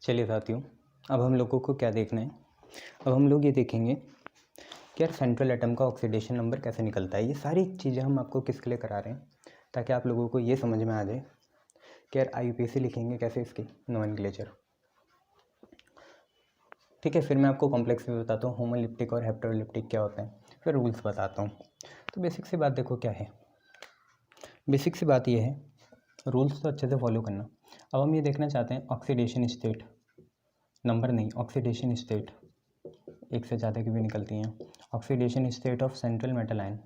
चलिए साथियों, अब हम लोगों को क्या देखना है। अब हम लोग ये देखेंगे कि यार सेंट्रल एटम का ऑक्सीडेशन नंबर कैसे निकलता है। ये सारी चीज़ें हम आपको किसके लिए करा रहे हैं, ताकि आप लोगों को ये समझ में आ जाए कि यार IUPAC लिखेंगे कैसे, इसकी नोमेनक्लेचर। ठीक है, फिर मैं आपको कॉम्प्लेक्स भी बताता हूँ, होमोलिप्टिक और हेप्टरोलिप्टिक क्या होता है, फिर रूल्स बताता हूँ। तो बेसिक सी बात देखो क्या है। बेसिक सी बात ये है, रूल्स तो अच्छे से फॉलो करना। अब हम ये देखना चाहते हैं ऑक्सीडेशन स्टेट, नंबर नहीं, ऑक्सीडेशन स्टेट, एक से ज़्यादा की भी निकलती हैं। Oxidation state of central metal ion,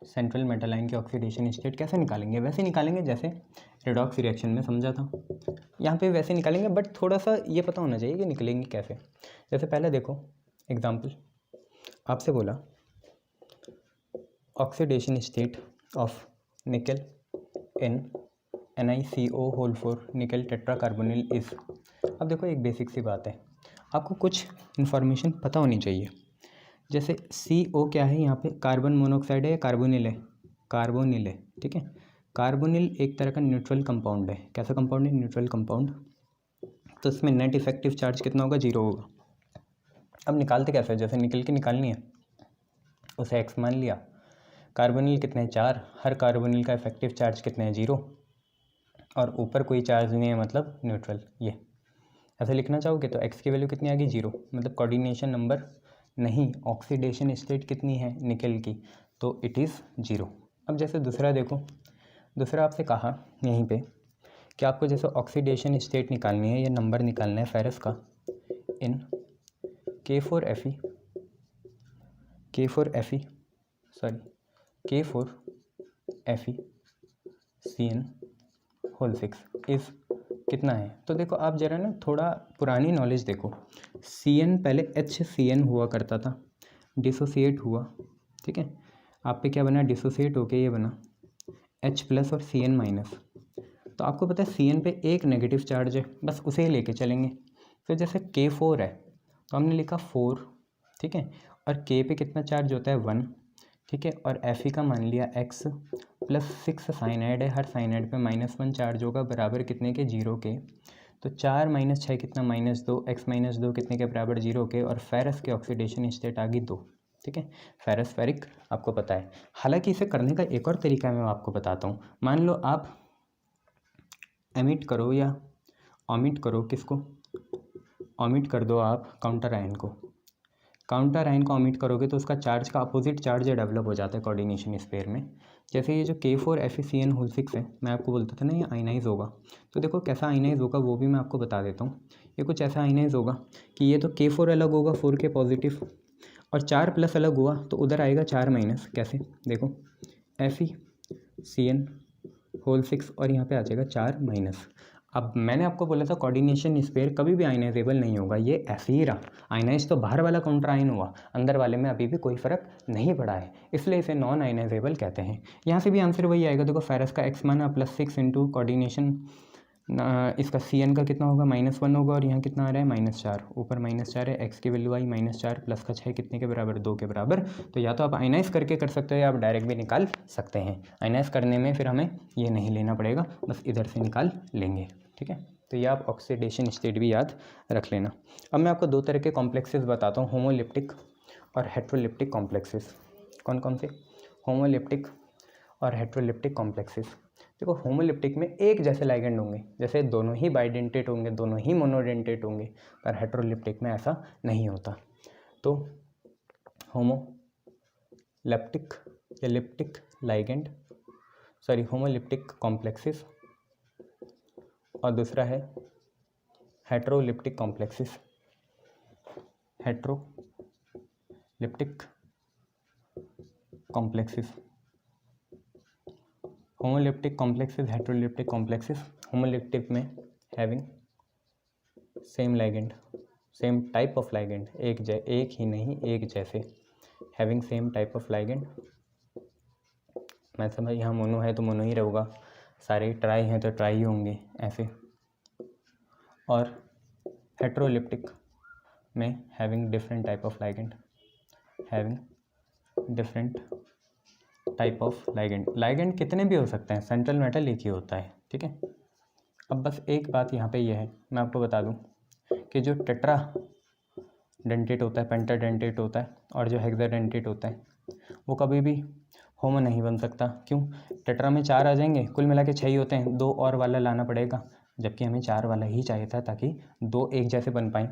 central metal ion की ऑक्सीडेशन स्टेट कैसे निकालेंगे, वैसे निकालेंगे जैसे रेडॉक्स रिएक्शन में समझा था, यहाँ पे वैसे निकालेंगे, बट थोड़ा सा ये पता होना चाहिए कि निकलेंगे कैसे। जैसे पहले देखो एग्जांपल, आपसे बोला ऑक्सीडेशन स्टेट ऑफ निकल इन NiCO4 निकल टेट्राकार्बोनिल इज। अब देखो एक बेसिक सी बात है, आपको कुछ इन्फॉर्मेशन पता होनी चाहिए। जैसे CO क्या है, यहाँ पे कार्बन मोनोऑक्साइड है या कार्बोनिल है, कार्बोनिल है। ठीक है, कार्बोनिल एक तरह का न्यूट्रल कंपाउंड है। कैसा कंपाउंड है, न्यूट्रल कंपाउंड। तो इसमें नेट इफेक्टिव चार्ज कितना होगा, 0 होगा। अब निकालते कैसे, जैसे निकल के निकालनी है, उसे X मान लिया। कार्बोनिल कितने हैं, 4, हर कार्बोनिल का इफेक्टिव चार्ज कितने हैं, 0, और ऊपर कोई चार्ज नहीं है मतलब न्यूट्रल। ये ऐसे लिखना चाहोगे तो X की वैल्यू कितनी आ गई, 0, मतलब कोऑर्डिनेशन नंबर नहीं, ऑक्सीडेशन स्टेट कितनी है निकल की, तो इट इज़ 0। अब जैसे दूसरा देखो, दूसरा आपसे कहा यहीं पे कि आपको जैसे ऑक्सीडेशन स्टेट निकालनी है या नंबर निकालना है फेरस का इन K4Fe CN6 इस कितना है। तो देखो आप जरा ना थोड़ा पुरानी नॉलेज देखो, CN पहले HCN हुआ करता था, डिसोसिएट हुआ। ठीक है, आप पे क्या बना, डिसोसिएट होके ये बना H+ और CN-। तो आपको पता है CN पे एक नेगेटिव चार्ज है, बस उसे ही लेके चलेंगे। फिर जैसे K4 है तो हमने लिखा 4, ठीक है, और K पे कितना चार्ज होता है, 1, ठीक है, और Fe का मान लिया X + 6 साइनाइड है, हर साइनाइड पे -1 चार्ज होगा, बराबर कितने के, 0 के। तो 4 - 6 कितना, -2, X - 2 कितने के बराबर, 0 के, और फेरस के ऑक्सीडेशन स्टेट आ गई 2। ठीक है, फेरस फेरिक आपको पता है। हालांकि इसे करने का एक और तरीका मैं आपको बताता हूँ। मान लो आप एमिट करो या ओमिट करो, किसको ओमिट कर दो आप, काउंटर आयन को। काउंटर आयन को ओमिट करोगे तो उसका चार्ज का अपोजिट चार्ज डेवलप हो जाता है कोऑर्डिनेशन स्पेयर में। जैसे ये जो K4FeCN6 है, मैं आपको बोलता था ना ये आयनाइज होगा, तो देखो कैसा आयनाइज होगा वो भी मैं आपको बता देता हूँ। ये कुछ ऐसा आयनाइज होगा कि ये तो K4 अलग होगा, 4 के पॉजिटिव, और 4+ अलग हुआ तो उधर आएगा 4-। कैसे, देखो FeCN6 और यहाँ पे आ जाएगा 4-। अब मैंने आपको बोला था कोऑर्डिनेशन स्पेयर कभी भी आयनाइजेबल नहीं होगा, ये ऐसे ही रहा। आयनाइज तो बाहर वाला काउंटर आयन हुआ, अंदर वाले में अभी भी कोई फ़र्क नहीं पड़ा है, इसलिए इसे नॉन आयनाइजेबल कहते हैं। यहाँ से भी आंसर वही आएगा। देखो फेरस का X माना +6 इंटू कोऑर्डिनेशन, इसका CN का कितना होगा, -1 होगा, और यहाँ कितना आ रहा है, -4, ऊपर -4 है, X की वैल्यू आई -4 + का 6 कितने के बराबर, 2 के बराबर। तो या तो आप आयनाइज करके कर सकते हो या आप डायरेक्ट भी निकाल सकते हैं। आयनाइज करने में फिर हमें ये नहीं लेना पड़ेगा, बस इधर से निकाल लेंगे। ठीक है, तो ये आप ऑक्सीडेशन स्टेट भी याद रख लेना। अब मैं आपको 2 तरह के कॉम्प्लेक्सेस बताता हूँ, होमोलिप्टिक और हेट्रोलिप्टिक कॉम्प्लेक्सेस। कौन कौन से, होमोलिप्टिक और हेट्रोलिप्टिक कॉम्प्लेक्सेस। देखो होमोलिप्टिक में एक जैसे लाइगेंड होंगे, जैसे दोनों ही बाइडेंटेट होंगे, दोनों ही मोनोडेंटेट होंगे, पर हेट्रोलिप्टिक में ऐसा नहीं होता। तो होमोलिप्टिक या leptic ligand, sorry homoleptic complexes, और दूसरा है heteroleptic complexes. Heteroleptic complexes, homoleptic complexes, heteroleptic complexes. Homoleptic में having same ligand, same type of ligand, एक ही नहीं एक जैसे, having same type of ligand. मैं समझ, यहाँ मोनो है तो मोनो ही रहेगा, सारे ट्राई हैं तो ट्राई ही होंगे ऐसे। और हेट्रोलिप्टिक में having different type of ligand, having different type of ligand. Ligand कितने भी हो सकते हैं, सेंट्रल मेटल एक ही होता है। ठीक है, अब बस एक बात यहाँ पे ये है, मैं आपको बता दूँ कि जो टेट्रा डेंटेट होता है, पेंटा डेंटेट होता है और जो हेक्सा डेंटेट होता है वो कभी भी होमो नहीं बन सकता। क्यों? टेट्रा में 4 आ जाएंगे, कुल मिला के 6 ही होते हैं, 2 और वाला लाना पड़ेगा, जबकि हमें 4 वाला ही चाहिए था ताकि 2 एक जैसे बन पाएँ।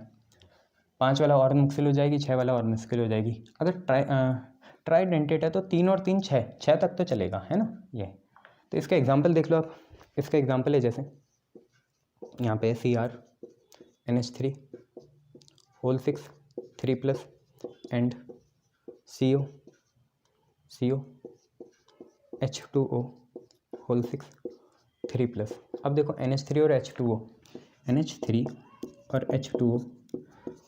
5 वाला और मुश्किल हो जाएगी, 6 वाला और मुश्किल हो जाएगी। अगर ट्राई डेंटेट है तो 3 और 3 6 तक तो चलेगा, है ना। ये तो इसका एग्जाम्पल देख लो आप। इसका एग्जाम्पल है जैसे यहाँ पे CrNH3 whole 6 3+ and CO H2O whole 6 3+। अब देखो NH3 और H2O, NH3 और H2O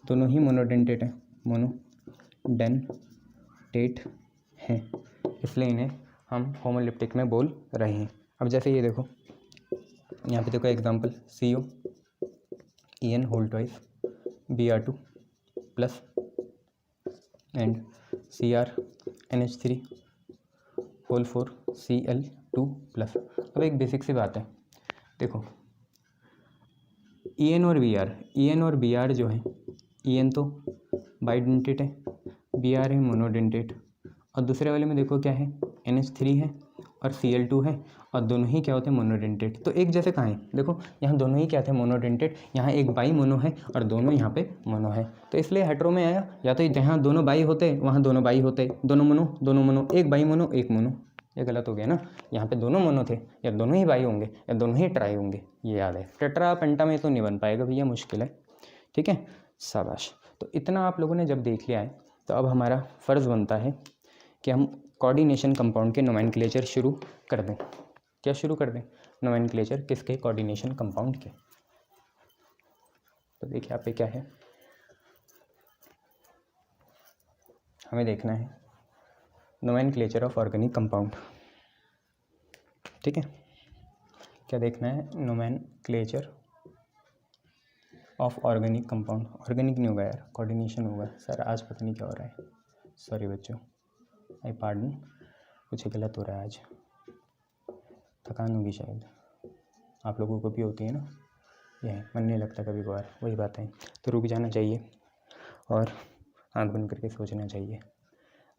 दोनों ही मोनोडेंटेट हैं, मोनोडेंटेट हैं, इसलिए इन्हें हम होमोलिप्टिक में बोल रहे हैं। अब जैसे ये देखो, यहाँ पे देखो example CO EN whole twice Br2 plus and CrNH3 whole 4 Cl2 plus. अब एक बेसिक सी बात है, देखो EN और Br जो है, EN तो बाइडेंटेट है, Br है मोनोडेंटेट, और दूसरे वाले में देखो क्या है, NH3 है और Cl2 है, और दोनों ही क्या होते हैं, मोनोडेंटेट। तो एक जैसे कहाँ हैं, देखो यहाँ दोनों ही क्या थे, मोनोडेंटेट। यहाँ एक बाई मोनो है और दोनों यहाँ पे मोनो है, तो इसलिए हेट्रो में आया। या तो जहाँ दोनों बाई होते वहाँ दोनों बाई होते, दोनों मोनो, एक बाई मोनो एक मोनो। ये गलत हो गया ना, यहाँ पे दोनों मोनो थे, या दोनों ही बाई होंगे या दोनों ही ट्राई होंगे, ये याद है। टेट्रा पेंटा में तो नहीं बन पाएगा भैया, मुश्किल है। ठीक है, शाबाश। तो इतना आप लोगों ने जब देख लिया है तो अब हमारा फ़र्ज़ बनता है कि हम कोऑर्डिनेशन कंपाउंड के नोमेनक्लेचर शुरू कर दें। क्या शुरू कर दें? नोमेनक्लेचर किसके? कोऑर्डिनेशन कंपाउंड के। तो देखिए यहाँ पे क्या है, हमें देखना है नोमेनक्लेचर ऑफ ऑर्गेनिक कंपाउंड। ठीक है, क्या देखना है? Nomenclature of organic compound. Organic नहीं होगा यार, कोऑर्डिनेशन होगा। सर आज पता नहीं क्या हो रहा है, सॉरी बच्चों, आई पार्डन, कुछ गलत हो रहा है आज, थकान होगी शायद, आप लोगों को भी होती है ना, यह मन नहीं लगता कभी कभार, वही बात है। तो रुक जाना चाहिए और आँख बंद करके सोचना चाहिए।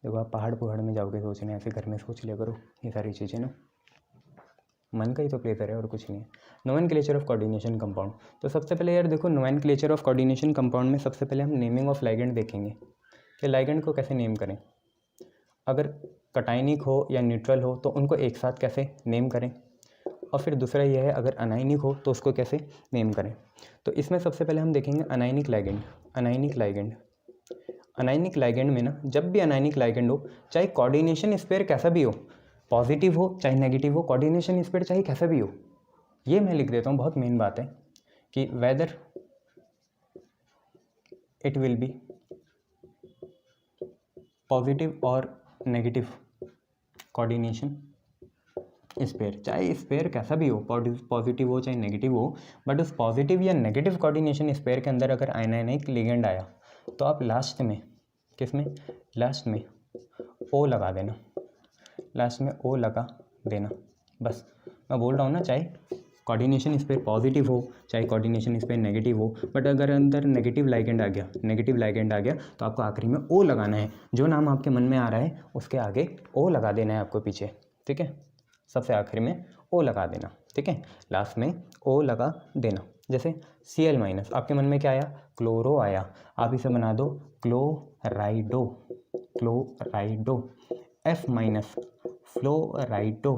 देखो आप पहाड़ में जाओगे सोचने, ऐसे घर में सोच लिया करो ये सारी चीज़ें ना, मन का ही तो प्लेजर है और कुछ नहीं है। Nomenclature of coordination compound. तो सबसे पहले यार देखो, नोमेनक्लेचर ऑफ कोऑर्डिनेशन कंपाउंड में सबसे पहले हम नेमिंग ऑफ लाइगेंड देखेंगे कि लाइगेंड को कैसे नेम करें। अगर कटायनिक हो या न्यूट्रल हो तो उनको एक साथ कैसे नेम करें, और फिर दूसरा यह है अगर अनायनिक हो तो उसको कैसे नेम करें। तो इसमें सबसे पहले हम देखेंगे अनायनिक लाइगेंड। अनायनिक लाइगेंड में ना, जब भी अनायनिक लाइगेंड हो, चाहे कोऑर्डिनेशन स्पेयर कैसा भी हो, पॉजिटिव हो चाहे नेगेटिव हो, कोऑर्डिनेशन स्पेयर चाहे कैसा भी हो, ये मैं लिख देता हूँ, बहुत मेन बात है कि whether it will be positive और नेगेटिव कोऑर्डिनेशन स्पेयर, चाहे स्पेयर कैसा भी हो, पॉजिटिव हो चाहे नेगेटिव हो, बट उस पॉजिटिव या नेगेटिव कोऑर्डिनेशन स्पेयर के अंदर अगर आयनाइनिक लिगेंड आया तो आप लास्ट में किसमें, लास्ट में ओ लगा देना, लास्ट में ओ लगा देना। बस मैं बोल रहा हूँ ना, चाहे कोऑर्डिनेशन स्पेयर पॉजिटिव हो चाहे कोऑर्डिनेशन स्पेयर नेगेटिव हो, बट अगर अंदर नेगेटिव लाइगेंड आ गया तो आपको आखिरी में ओ लगाना है। जो नाम आपके मन में आ रहा है उसके आगे ओ लगा देना है आपको पीछे। ठीक है, सबसे आखिर में ओ लगा देना। ठीक है, लास्ट में ओ लगा देना। जैसे Cl- आपके मन में क्या आया, क्लोरो आया, आप इसे बना दो क्लोराइडो, F- फ्लोराइडो,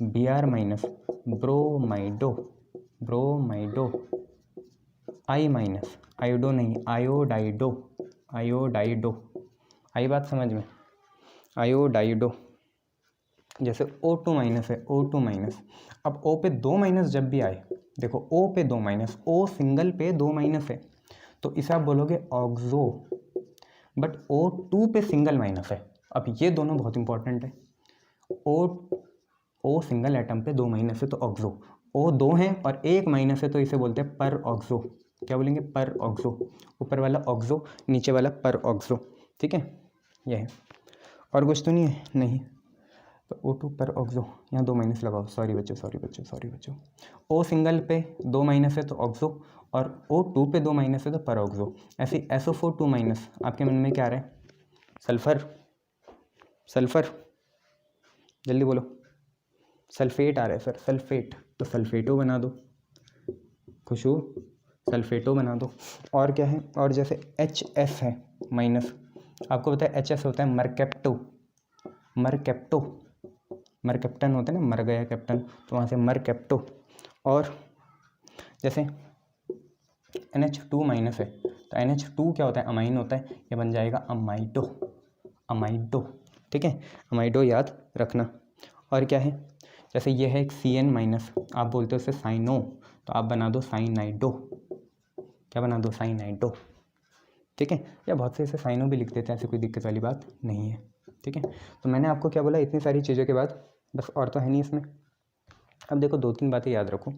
Br- ब्रोमाइडो, I- आयोडो नहीं, आयोडाइडो, आई बात समझ में, आयोडाइडो। जैसे O2- है, O2-। अब O पे 2- जब भी आए, देखो O पे 2-, O सिंगल पे 2- है तो इसे आप बोलोगे ऑक्सो, बट O2 पे सिंगल माइनस है। अब ये दोनों बहुत इंपॉर्टेंट है, O सिंगल एटम पे 2- है तो ऑक्सो, O 2 है और 1- है तो इसे बोलते हैं पर ऑक्सो। क्या बोलेंगे, पर ऑक्सो, ऊपर वाला ऑक्सो नीचे वाला पर ऑक्सो। ठीक है, यह है, और कुछ तो नहीं है, नहीं। तो O2 पर ऑक्सो, यहाँ 2 माइनस लगाओ, सॉरी बच्चों। O सिंगल पे 2 माइनस है तो ऑक्सो, और O2 पे 2 माइनस है तो पर ऑक्सो। ऐसे SO4 2 माइनस, आपके मन में क्या आ रहा है? सल्फर, जल्दी बोलो। सल्फेट आ रहा है सर, सल्फेट, तो सल्फेटो बना दो। खुशबू, सल्फेटो बना दो। और क्या है? और जैसे HS है माइनस, आपको पता है HS होता है मरकेप्टन होता है ना, मर गया कैप्टन, तो वहाँ से मरकेप्टो। और जैसे NH2 माइनस है तो NH2 क्या होता है? अमाइन होता है, ये बन जाएगा अमाइडो। ठीक है, अमाइडो याद रखना। और क्या है? जैसे ये है एक CN माइनस, आप बोलते हो उसे साइनो, तो आप बना दो साइनाइडो। क्या बना दो? साइनाइडो। ठीक है, या बहुत से इसे साइनो भी लिख देते हैं, ऐसे कोई दिक्कत वाली बात नहीं है। ठीक है, तो मैंने आपको क्या बोला, इतनी सारी चीज़ों के बाद बस और तो है नहीं इसमें। अब देखो 2-3 बातें याद रखो,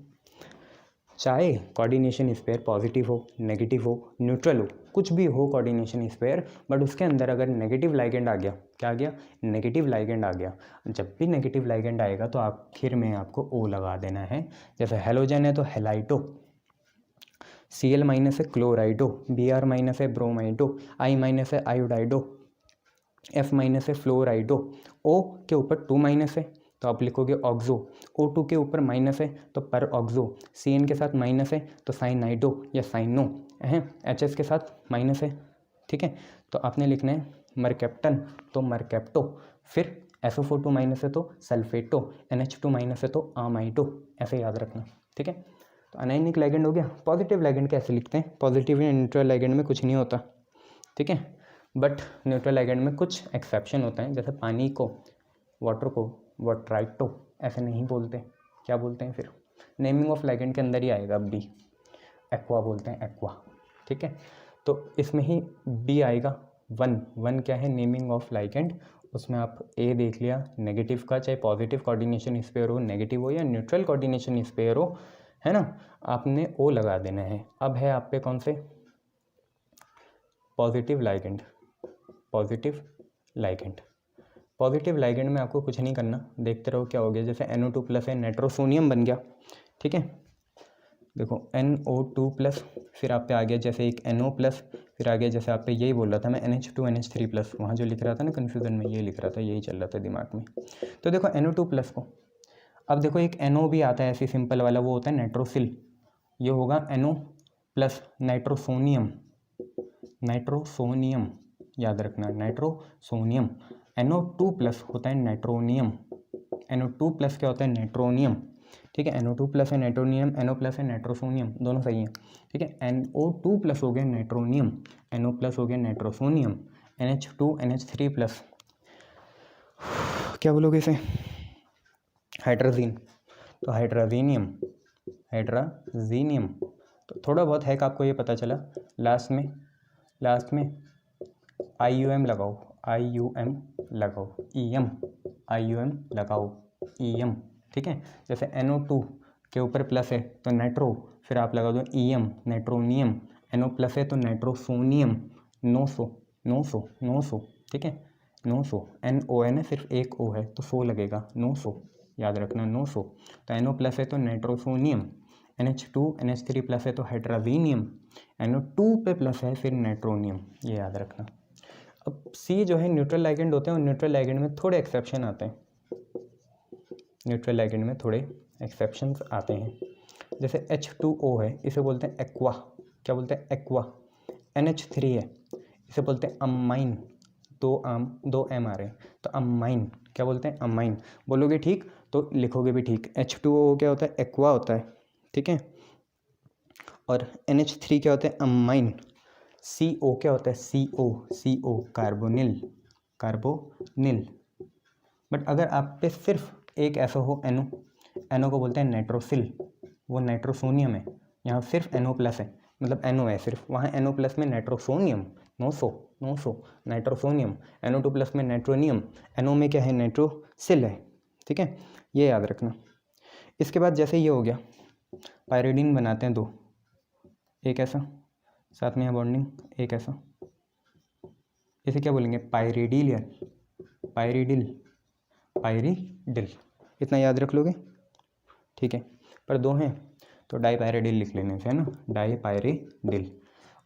चाहे कोऑर्डिनेशन स्पेयर पॉजिटिव हो, नेगेटिव हो, न्यूट्रल हो, कुछ भी हो कोऑर्डिनेशन स्पेयर, बट उसके अंदर अगर नेगेटिव लाइगेंड आ गया, क्या आ गया? नेगेटिव लाइगेंड आ गया। जब भी नेगेटिव लाइगेंड आएगा तो आखिर में आपको O लगा देना है। जैसे हेलोजन है तो हेलाइटो, Cl माइनस है क्लोराइडो, Br माइनस है ब्रोमाइडो, I माइनस है आयोडाइडो, F माइनस है फ्लोराइडो। O के ऊपर 2 माइनस है तो आप लिखोगे ऑक्सो, O2 के ऊपर माइनस है तो पर ऑक्सो, CN के साथ माइनस है तो साइनाइडो या साइनो है, HS के साथ माइनस है। ठीक है, तो आपने लिखना है मरकेप्टन तो मरकेप्टो, फिर SO4 2 माइनस है तो सल्फेटो, NH2 माइनस है तो आमाइडो, ऐसे याद रखना। ठीक है, तो अनायनिक लाइगेंड हो गया। पॉजिटिव लाइगेंड कैसे लिखते हैं? पॉजिटिव या न्यूट्रल लाइगेंड में कुछ नहीं होता। ठीक है, बट न्यूट्रल लाइगेंड में कुछ एक्सेप्शन होते हैं, जैसे पानी को, वाटर को वाटराइटो ऐसे नहीं बोलते, क्या बोलते हैं? फिर नेमिंग ऑफ लाइगेंड के अंदर ही आएगा, अब भी एक्वा बोलते हैं, एक्वा। ठीक है, तो इसमें ही B आएगा। 1 क्या है? Naming of ligand. उसमें आप A देख लिया नेगेटिव का, चाहे पॉजिटिव कोऑर्डिनेशन स्पेयर हो, नेगेटिव हो या न्यूट्रल कोऑर्डिनेशन स्पेयर हो, है ना, आपने O लगा देना है। अब है आप पे कौन से? Positive ligand. पॉजिटिव लाइगेंड में आपको कुछ नहीं करना, देखते रहो क्या हो गया। जैसे NO2 प्लस है, नाइट्रोसोनियम बन गया। ठीक है, देखो NO2 प्लस, फिर आप पे आ गया जैसे एक NO प्लस, फिर आ गया जैसे आप पे यही बोल रहा था मैं NH2 NH3 प्लस, वहाँ जो लिख रहा था ना कन्फ्यूज़न में, ये लिख रहा था, यही चल रहा था दिमाग में। तो देखो NO2 प्लस को, अब देखो एक NO भी आता है ऐसे सिंपल वाला, वो होता है नाइट्रोसिल, ये होगा NO प्लस नाइट्रोसोनियम, याद रखना, नाइट्रोसोनियम। NO2 प्लस होता है नाइट्रोनियम, NO2 प्लस क्या होता है? नाइट्रोनियम। ठीक है, NO2 प्लस है नाइट्रोनियम, NO प्लस है नाइट्रोसोनियम, दोनों सही हैं। ठीक है, NO2 प्लस हो गया नाइट्रोनियम, NO प्लस हो गया नाइट्रोसोनियम, NH2 NH3 प्लस, क्या बोलोगे इसे? हाइड्रोजीन, तो हाइड्रोजीनियम। तो थोड़ा बहुत है कि आपको ये पता चला। लास्ट में IUM लगाओ, EM। ठीक है, जैसे NO2 के ऊपर प्लस है तो नाइट्रो, फिर आप लगा दो EM, नाइट्रोनियम। NO प्लस है तो नाइट्रोसोनियम, 900। ठीक है, 900, NON है, सिर्फ एक O है तो 100 लगेगा, 900, याद रखना 900। तो NO प्लस है तो नाइट्रोसोनियम, NH2 NH3 प्लस है तो हाइड्रोजीनियम, NO2 पे प्लस है फिर नाइट्रोनियम, ये याद रखना। अब C जो है न्यूट्रल लाइगेंड होते हैं, और न्यूट्रल लाइगेंड में थोड़े एक्सेप्शन आते हैं, जैसे H2O है, इसे बोलते हैं एक्वा, क्या बोलते हैं? एक्वा। NH3 है, इसे बोलते हैं अमाइन, 2 M आ रहे हैं तो अमाइन, क्या बोलते हैं? अमाइन। बोलोगे ठीक तो लिखोगे भी ठीक। H2O क्या होता है? एक्वा होता है। ठीक है, और NH3 क्या होता है? अमाइन। CO क्या होता है? CO carbonyl. बट अगर आप पे सिर्फ एक ऐसा हो NO को बोलते हैं नाइट्रोसिल, वो नाइट्रोसोनियम है, यहाँ सिर्फ NO प्लस है, मतलब NO है सिर्फ, वहाँ NO प्लस में नाइट्रोसोनियम, 900 नाइट्रोसोनियम, NO2 प्लस में नाइट्रोनियम, NO में क्या है? नाइट्रोसिल है। ठीक है, ये याद रखना। इसके बाद जैसे ये हो गया, पायरिडीन बनाते हैं 2, एक ऐसा, साथ में है बॉन्डिंग, एक ऐसा, इसे क्या बोलेंगे? पायरिडिल, पायरिडिल, इतना याद रख लोगे, ठीक है। पर दो हैं तो डाईपायरिडिल लिख लेने से, है ना, डाईपायरिडिल।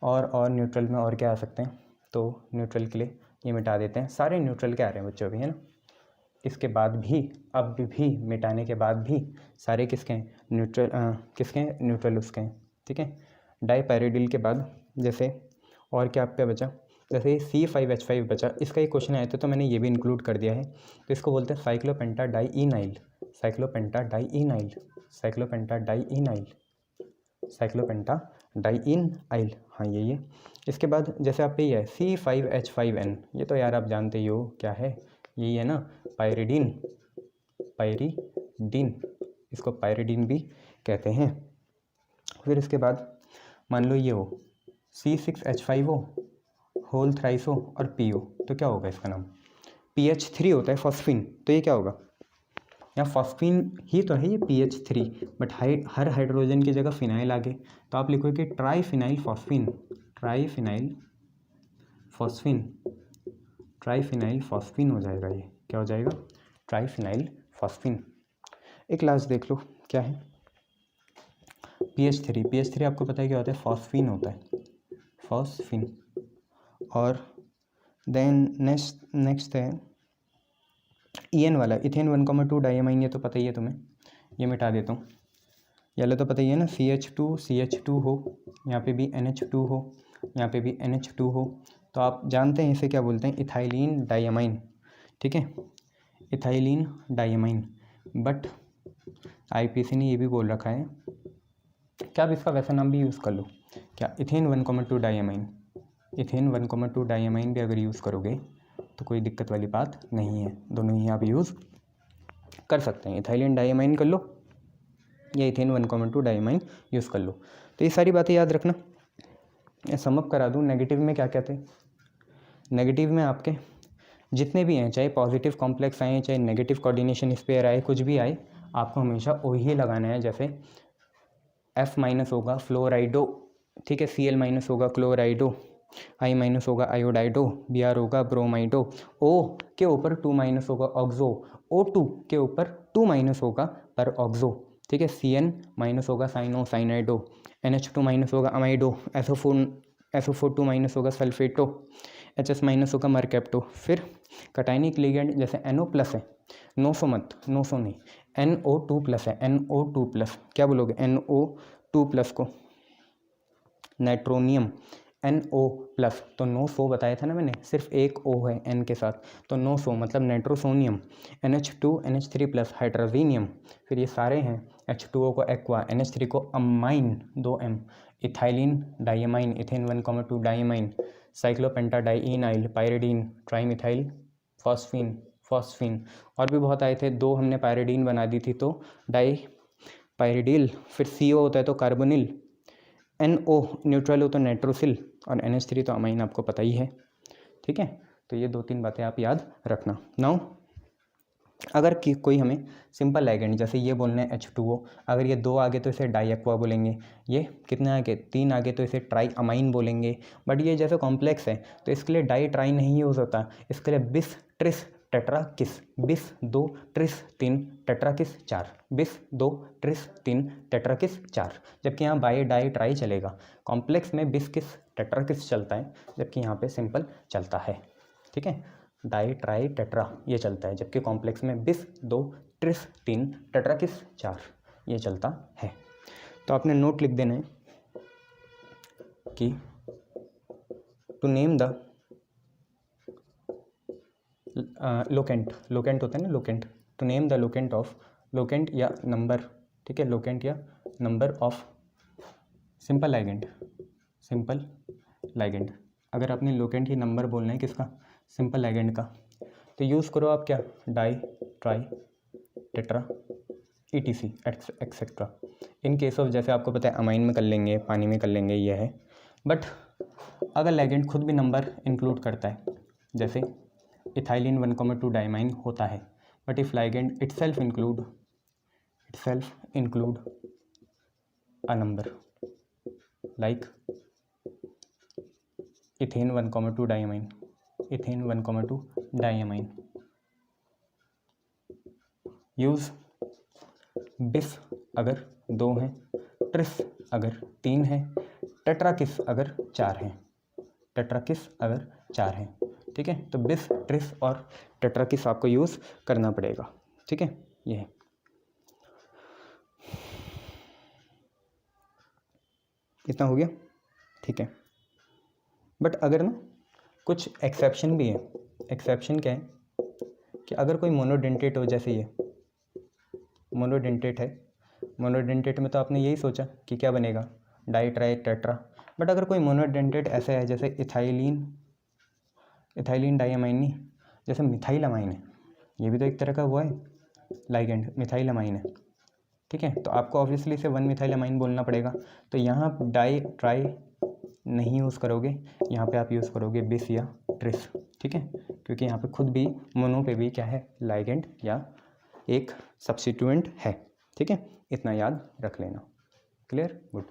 और न्यूट्रल में और क्या आ सकते हैं, तो न्यूट्रल के लिए ये मिटा देते हैं, सारे न्यूट्रल के आ रहे हैं बच्चों भी, है ना। इसके बाद भी, अब भी मिटाने के बाद भी सारे किसके हैं, न्यूट्रल, किसके हैं, न्यूट्रल उसके हैं, ठीक है। डाईपायरिडिल के बाद जैसे और क्या आपका बचा, जैसे C5H5 बचा, इसका एक क्वेश्चन आया था तो मैंने ये भी इंक्लूड कर दिया है। तो इसको बोलते हैं साइक्लोपेंटाडाइइनाइल, साइक्लोपेंटाडाइइनाइल, साइक्लोपेंटाडाइइनाइल, साइक्लोपेंटाडाइइनाइल, हाँ ये। इसके बाद जैसे आप पे ये है C5H5N, ये तो यार आप जानते ही हो क्या है, यही है ना, पायरिडीन, पायरिडीन, इसको पायरिडीन भी कहते हैं। फिर इसके बाद मान लो ये हो C6H5O, होल थ्राइस हो और PO, तो क्या होगा इसका नाम, PH3 होता है, फॉस्फीन। तो ये क्या होगा, यहाँ फॉस्फीन ही तो है ये PH3, बट हर हाइड्रोजन की जगह फिनाइल आ गए, तो आप लिखोगे कि triphenyl phosphine, triphenyl phosphine, triphenyl phosphine हो जाएगा, ये क्या हो जाएगा, ट्राईफिनाइल फॉस्फीन। एक लास्ट देख लो क्या है, PH3, PH3 आपको पता है क्या होता है, फॉस्फीन होता है, फॉस्फीन। और देन नेक्स्ट है EN वाला, इथेन 1,2 डाइअमाइन, ये तो पता ही है तुम्हें, ये मिटा देता हूँ। येलो तो पता ही है ना, CH2 हो, यहाँ पे भी NH2 हो, यहाँ पे भी NH2 हो, तो आप जानते हैं इसे क्या बोलते हैं, इथाइलिन डाइअमाइन, ठीक है, इथाइलिन डाइअमाइन। बट IPC ने ये भी बोल रखा है क्या, आप इसका वैसा नाम भी यूज़ कर लो, क्या, इथेन 1,2 डाइअमाइन, इथेन 1,2 डाइअमाइन भी अगर यूज़ करोगे तो कोई दिक्कत वाली बात नहीं है, दोनों ही आप यूज़ कर सकते हैं, इथाइलिन डाइअमाइन कर लो या इथेन 1,2 डाइअमाइन यूज़ कर लो। तो ये सारी बातें याद रखना। मैं समअप करा दूँ, नेगेटिव में क्या कहते हैं, नेगेटिव में आपके जितने भी हैं, चाहे पॉजिटिव कॉम्प्लेक्स आए, चाहे नेगेटिव कोऑर्डिनेशन स्पेयर आए, कुछ भी आए, आपको हमेशा ओ ही लगाना है। जैसे F- होगा फ्लोराइडो, ठीक है, Cl- होगा क्लोराइडो, I- होगा आयोडाइडो, Br होगा ब्रोमाइडो, O के ऊपर 2- होगा ऑक्सो, O2 के ऊपर 2- होगा पर ऑक्सो, ठीक है, Cn- होगा साइनो साइनाइडो, NH2- होगा अमाइडो, SO4 2- होगा सल्फेटो, HS- होगा मरकैप्टो। फिर कटायनिक लिगेंड जैसे NO+ है, नोसो मत, नोसो नहीं, NO2+ है, NO2+, क्या बोलोगे, NO2+ को नाइट्रोनियम NO+, तो NO बताया था ना मैंने, सिर्फ एक O है N के साथ, तो NO मतलब नाइट्रोसोनियम, NH2 NH3+ हाइड्रोजीनियम। फिर ये सारे हैं, H2O को एक्वा, NH3 को amine 2M, ethylene diamine, ethane 1,2 diamine, cyclopentadienyl, pyridine, trimethyl phosphine, phosphine. और भी बहुत आए थे, 2 हमने पायरिडीन बना दी थी, तो डाई पायरिडिल। फिर CO होता है तो कार्बोनिल, NO न्यूट्रल हो तो नाइट्रोसिल, और NH3 तो अमाइन आपको पता ही है, ठीक है। तो ये 2-3 बातें आप याद रखना। नाउ अगर कोई हमें सिंपल लाइगेंड, जैसे ये बोलना है H2O, अगर ये 2 आगे तो इसे डाईएक्वा बोलेंगे, ये कितने आगे 3 आगे तो इसे ट्राई अमाइन बोलेंगे। बट ये जैसे कॉम्प्लेक्स है तो इसके लिए डाई ट्राई नहीं यूज़ होता, इसके लिए बिस ट्रिस टेट्राकिस, बिस 2 ट्रिस 3 टेट्राकिस 4, बिस 2 ट्रिस 3 टेट्राकिस 4। जबकि यहाँ बाई डाई ट्राई चलेगा, कॉम्प्लेक्स में बिस किस टेट्राकिस चलता है, जबकि यहाँ पे सिंपल चलता है, ठीक है, डाई ट्राई टेट्रा ये चलता है, जबकि कॉम्प्लेक्स में बिस 2 ट्रिस 3 टेट्राकिस 4 ये चलता है। तो आपने नोट लिख देना है कि to name the locant, locant होता है ना, locant, to name the locant of, locant या नंबर, ठीक है, लोकेंट या number of simple ligand, simple ligand. अगर आपने लोकेंट ही नंबर बोलना है किसका, सिंपल लाइगेंड का, तो यूज़ करो आप क्या, di tri tetra ETC etcetera. In case of जैसे आपको पता है अमाइन में कर लेंगे, पानी में कर लेंगे, ये है। बट अगर लाइगेंड खुद भी नंबर इंक्लूड करता है, जैसे इथाइलिन 1,2 डाइमाइन होता है, but if ligand itself include a number like ethane 1,2 diamine, ethane 1,2 diamine, use बिस अगर 2 हैं, ट्रिस अगर 3 है, टेट्राकिस अगर 4 हैं, टेट्राकिस अगर 4 हैं। ठीक है, तो बिस, ट्रिस और टेट्राकिस आपको यूज़ करना पड़ेगा। ठीक है, ये है। इतना हो गया। ठीक है, बट अगर ना कुछ एक्सेप्शन भी है। एक्सेप्शन क्या है कि अगर कोई मोनोडेंटेट हो, जैसे ये मोनोडेंटेट है, मोनोडेंटेट में तो आपने यही सोचा कि क्या बनेगा, डाई ट्राई टेट्रा। बट अगर कोई मोनोडेंटेट ऐसे है जैसे इथाइलिन डाइअमाइन नहीं, जैसे मिथाइलमाइन है, ये भी तो एक तरह का वो है लाइगेंड, मिथाइलमाइन है। ठीक है, तो आपको ऑब्वियसली इसे 1 मिथाइलमाइन बोलना पड़ेगा। तो यहाँ आप डाई ट्राई नहीं यूज़ करोगे, यहाँ पे आप यूज़ करोगे बिस या ट्रिस। ठीक है, क्योंकि यहाँ पे खुद भी मोनो पे भी क्या है, लाइगेंड या एक सब्स्टिट्यूएंट है। ठीक है, इतना याद रख लेना। Clear, good.